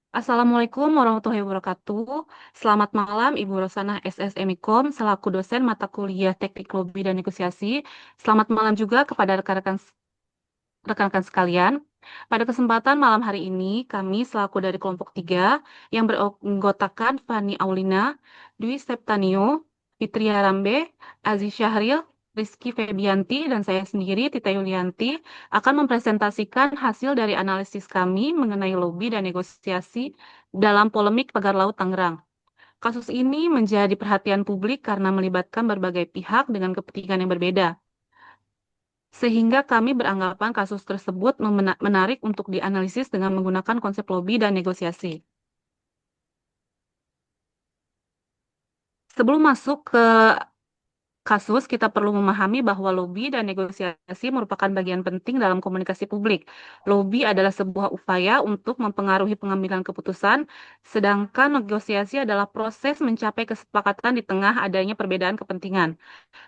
Assalamualaikum warahmatullahi wabarakatuh. Selamat malam Ibu Rosanah SSMIKOM selaku dosen mata kuliah Teknik Lobi dan Negosiasi. Selamat malam juga kepada rekan-rekan sekalian. Pada kesempatan malam hari ini, kami selaku dari kelompok 3 yang beranggotakan Fani Aulina, Dwi Septanio, Fitria Rambe, Aziz Syahril, Rizky Febianti, dan saya sendiri, Tita Yulianti, akan mempresentasikan hasil dari analisis kami mengenai lobi dan negosiasi dalam polemik Pagar Laut Tangerang. Kasus ini menjadi perhatian publik karena melibatkan berbagai pihak dengan kepentingan yang berbeda. Sehingga kami beranggapan kasus tersebut menarik untuk dianalisis dengan menggunakan konsep lobi dan negosiasi. Sebelum masuk ke kasus, kita perlu memahami bahwa lobi dan negosiasi merupakan bagian penting dalam komunikasi publik. Lobi adalah sebuah upaya untuk mempengaruhi pengambilan keputusan, sedangkan negosiasi adalah proses mencapai kesepakatan di tengah adanya perbedaan kepentingan.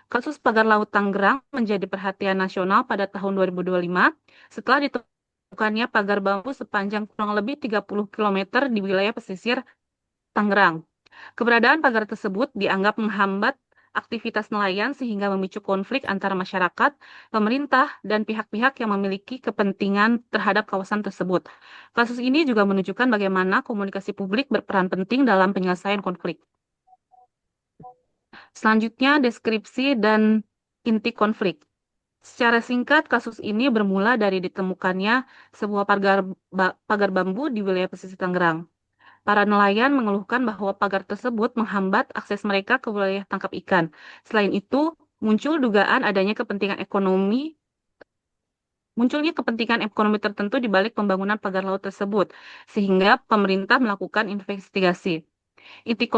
Kasus Pagar Laut Tangerang menjadi perhatian nasional pada tahun 2025 setelah ditemukannya pagar bambu sepanjang kurang lebih 30 kilometer di wilayah pesisir Tangerang. Keberadaan pagar tersebut dianggap menghambat aktivitas nelayan sehingga memicu konflik antara masyarakat, pemerintah, dan pihak-pihak yang memiliki kepentingan terhadap kawasan tersebut. Kasus ini juga menunjukkan bagaimana komunikasi publik berperan penting dalam penyelesaian konflik. Selanjutnya, deskripsi dan inti konflik. Secara singkat, kasus ini bermula dari ditemukannya sebuah pagar bambu di wilayah pesisir Tangerang. Para nelayan mengeluhkan bahwa pagar tersebut menghambat akses mereka ke wilayah tangkap ikan. Selain itu, muncul dugaan adanya munculnya kepentingan ekonomi tertentu di balik pembangunan pagar laut tersebut, sehingga pemerintah melakukan investigasi. Inti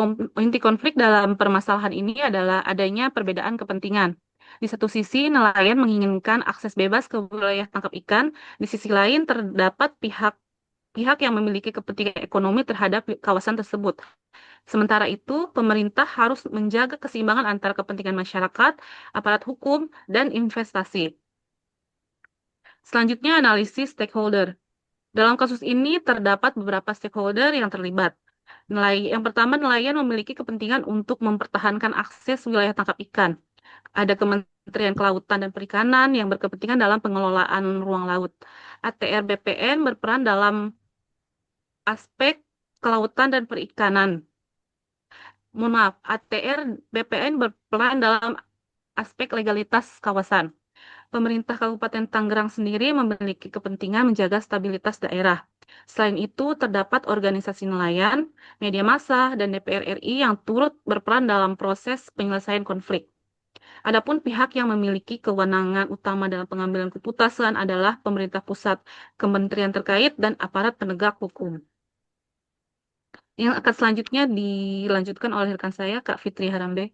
konflik dalam permasalahan ini adalah adanya perbedaan kepentingan. Di satu sisi, nelayan menginginkan akses bebas ke wilayah tangkap ikan. Di sisi lain, terdapat pihak yang memiliki kepentingan ekonomi terhadap kawasan tersebut. Sementara itu, pemerintah harus menjaga keseimbangan antara kepentingan masyarakat, aparat hukum, dan investasi. Selanjutnya, analisis stakeholder. Dalam kasus ini terdapat beberapa stakeholder yang terlibat. Yang pertama, nelayan memiliki kepentingan untuk mempertahankan akses wilayah tangkap ikan. Ada Kementerian Kelautan dan Perikanan yang berkepentingan dalam pengelolaan ruang laut. ATR BPN berperan dalam aspek kelautan dan perikanan. Mohon maaf, ATR BPN berperan dalam aspek legalitas kawasan. Pemerintah Kabupaten Tangerang sendiri memiliki kepentingan menjaga stabilitas daerah. Selain itu, terdapat organisasi nelayan, media massa, dan DPR RI yang turut berperan dalam proses penyelesaian konflik. Adapun pihak yang memiliki kewenangan utama dalam pengambilan keputusan adalah pemerintah pusat, kementerian terkait, dan aparat penegak hukum. Yang akan selanjutnya dilanjutkan oleh rekan saya, Kak Fitri Harambe.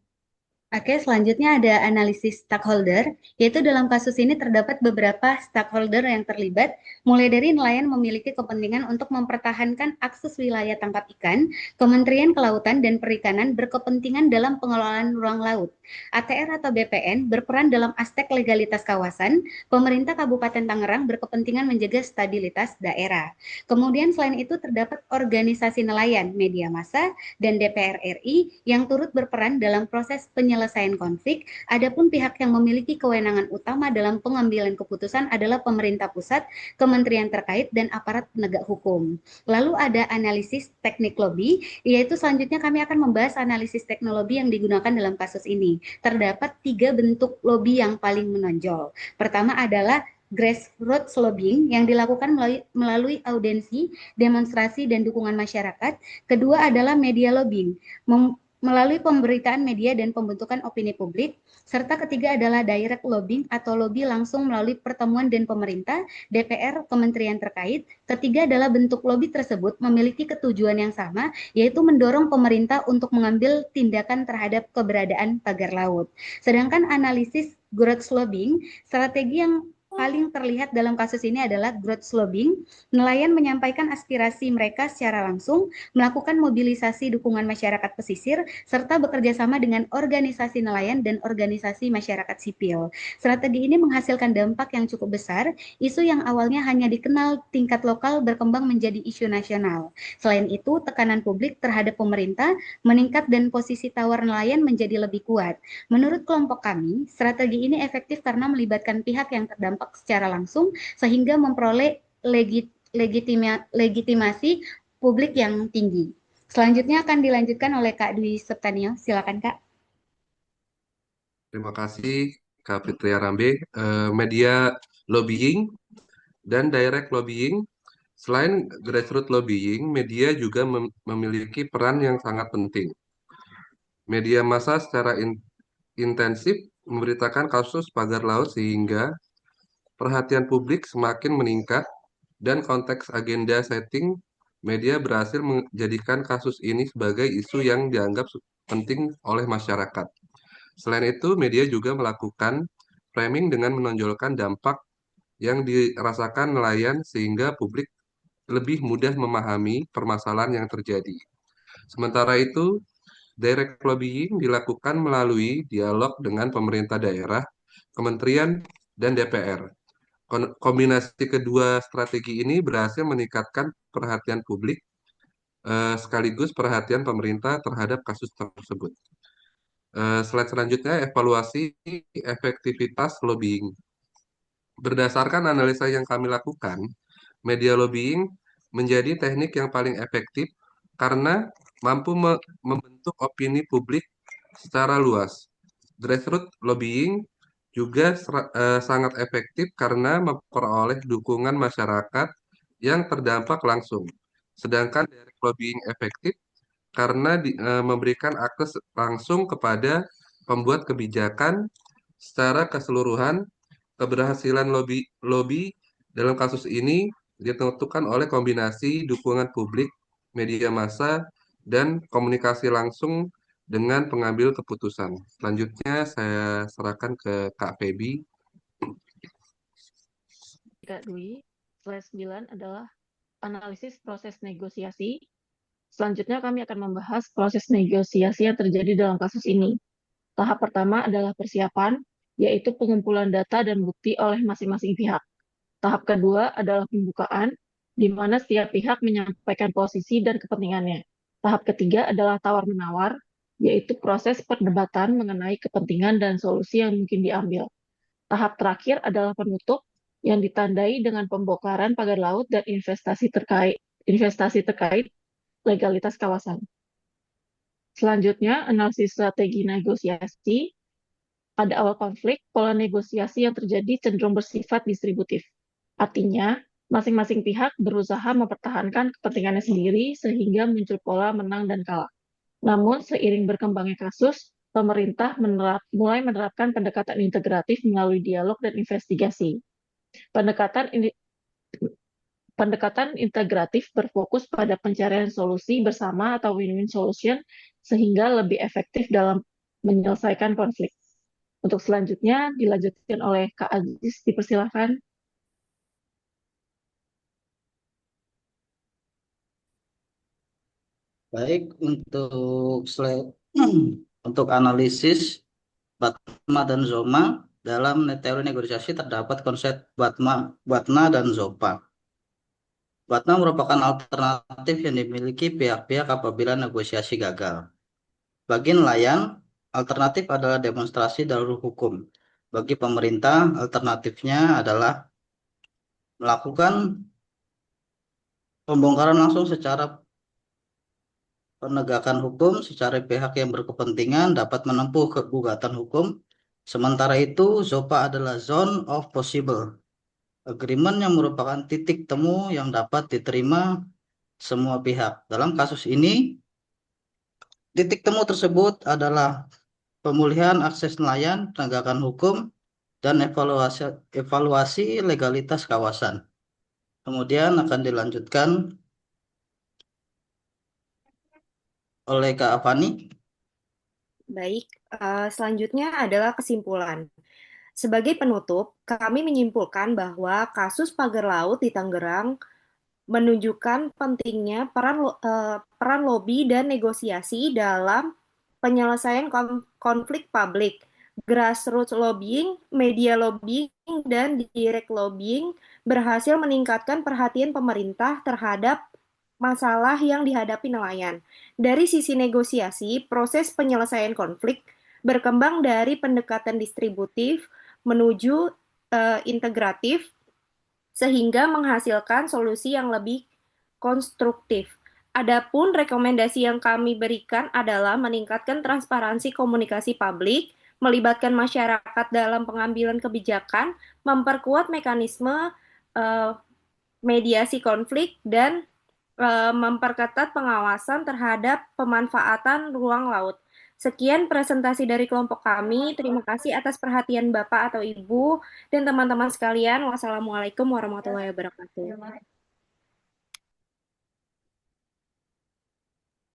Oke, selanjutnya ada analisis stakeholder, yaitu dalam kasus ini terdapat beberapa stakeholder yang terlibat, mulai dari nelayan memiliki kepentingan untuk mempertahankan akses wilayah tangkap ikan, Kementerian Kelautan dan Perikanan berkepentingan dalam pengelolaan ruang laut, ATR atau BPN berperan dalam aspek legalitas kawasan, pemerintah Kabupaten Tangerang berkepentingan menjaga stabilitas daerah. Kemudian selain itu terdapat organisasi nelayan, media massa, dan DPR RI yang turut berperan dalam proses penyelesaian konflik. Adapun pihak yang memiliki kewenangan utama dalam pengambilan keputusan adalah pemerintah pusat, kementerian terkait, dan aparat penegak hukum. Lalu ada analisis teknik lobby, yaitu selanjutnya kami akan membahas analisis teknologi yang digunakan dalam kasus ini. Terdapat 3 bentuk lobby yang paling menonjol. Pertama adalah grassroots lobbying yang dilakukan melalui audensi, demonstrasi, dan dukungan masyarakat. Kedua adalah media lobbying, melalui pemberitaan media dan pembentukan opini publik. Serta ketiga adalah direct lobbying atau lobby langsung melalui pertemuan dan pemerintah, DPR, kementerian terkait. Ketiga adalah bentuk lobby tersebut memiliki ketujuan yang sama, yaitu mendorong pemerintah untuk mengambil tindakan terhadap keberadaan pagar laut. Sedangkan analisis growth lobbying, strategi yang paling terlihat dalam kasus ini adalah growth lobbying. Nelayan menyampaikan aspirasi mereka secara langsung, melakukan mobilisasi dukungan masyarakat pesisir, serta bekerja sama dengan organisasi nelayan dan organisasi masyarakat sipil. Strategi ini menghasilkan dampak yang cukup besar. Isu yang awalnya hanya dikenal tingkat lokal berkembang menjadi isu nasional. Selain itu, tekanan publik terhadap pemerintah meningkat dan posisi tawar nelayan menjadi lebih kuat. Menurut kelompok kami, strategi ini efektif karena melibatkan pihak yang terdampak secara langsung sehingga memperoleh legitimasi publik yang tinggi. Selanjutnya akan dilanjutkan oleh Kak Dwi Septanio. Silakan Kak. Terima kasih Kak Fitria Rambe. Media lobbying dan direct lobbying. Selain grassroots lobbying, media juga memiliki peran yang sangat penting. Media massa secara intensif memberitakan kasus pagar laut sehingga perhatian publik semakin meningkat dan konteks agenda setting media berhasil menjadikan kasus ini sebagai isu yang dianggap penting oleh masyarakat. Selain itu, media juga melakukan framing dengan menonjolkan dampak yang dirasakan nelayan sehingga publik lebih mudah memahami permasalahan yang terjadi. Sementara itu, direct lobbying dilakukan melalui dialog dengan pemerintah daerah, kementerian, dan DPR. Kombinasi kedua strategi ini berhasil meningkatkan perhatian publik sekaligus perhatian pemerintah terhadap kasus tersebut. Slide selanjutnya, evaluasi efektivitas lobbying. Berdasarkan analisa yang kami lakukan, media lobbying menjadi teknik yang paling efektif karena mampu membentuk opini publik secara luas. Grassroots lobbying juga sangat efektif karena memperoleh dukungan masyarakat yang terdampak langsung. Sedangkan direct lobbying efektif karena memberikan akses langsung kepada pembuat kebijakan secara keseluruhan. Keberhasilan lobby dalam kasus ini ditentukan oleh kombinasi dukungan publik, media massa, dan komunikasi langsung dengan pengambil keputusan. Selanjutnya saya serahkan ke Kak Feby. Kak Dwi, slide 9 adalah analisis proses negosiasi. Selanjutnya kami akan membahas proses negosiasi yang terjadi dalam kasus ini. Tahap pertama adalah persiapan, yaitu pengumpulan data dan bukti oleh masing-masing pihak. Tahap kedua adalah pembukaan, di mana setiap pihak menyampaikan posisi dan kepentingannya. Tahap ketiga adalah tawar-menawar, yaitu proses perdebatan mengenai kepentingan dan solusi yang mungkin diambil. Tahap terakhir adalah penutup, yang ditandai dengan pembongkaran pagar laut dan investasi terkait legalitas kawasan. Selanjutnya, analisis strategi negosiasi. Pada awal konflik, pola negosiasi yang terjadi cenderung bersifat distributif. Artinya, masing-masing pihak berusaha mempertahankan kepentingannya sendiri sehingga muncul pola menang dan kalah. Namun, seiring berkembangnya kasus, pemerintah mulai menerapkan pendekatan integratif melalui dialog dan investigasi. Pendekatan ini Pendekatan integratif berfokus pada pencarian solusi bersama atau win-win solution sehingga lebih efektif dalam menyelesaikan konflik. Untuk selanjutnya dilanjutkan oleh Kak Aziz, dipersilakan. Baik, untuk analisis Batma dan Zoma dalam teori negosiasi terdapat konsep Batma dan Zopa. Batma merupakan alternatif yang dimiliki pihak-pihak apabila negosiasi gagal. Bagi nelayan, alternatif adalah demonstrasi darurat hukum. Bagi pemerintah, alternatifnya adalah melakukan pembongkaran langsung secara penegakan hukum secara pihak yang berkepentingan dapat menempuh gugatan hukum. Sementara itu, ZOPA adalah Zone of Possible Agreement yang merupakan titik temu yang dapat diterima semua pihak. Dalam kasus ini, titik temu tersebut adalah pemulihan akses nelayan, penegakan hukum, dan evaluasi legalitas kawasan. Kemudian akan dilanjutkan oleh Kak Avani. Baik, selanjutnya adalah kesimpulan. Sebagai penutup, kami menyimpulkan bahwa kasus pagar laut di Tangerang menunjukkan pentingnya peran lobi dan negosiasi dalam penyelesaian konflik publik. Grassroots lobbying, media lobbying, dan direct lobbying berhasil meningkatkan perhatian pemerintah terhadap masalah yang dihadapi nelayan. Dari sisi negosiasi, proses penyelesaian konflik berkembang dari pendekatan distributif menuju integratif sehingga menghasilkan solusi yang lebih konstruktif. Adapun rekomendasi yang kami berikan adalah meningkatkan transparansi komunikasi publik, melibatkan masyarakat dalam pengambilan kebijakan, memperkuat mekanisme eh, mediasi konflik, dan memperketat pengawasan terhadap pemanfaatan ruang laut. Sekian presentasi dari kelompok kami. Terima kasih atas perhatian Bapak atau Ibu dan teman-teman sekalian. Wassalamualaikum warahmatullahi wabarakatuh.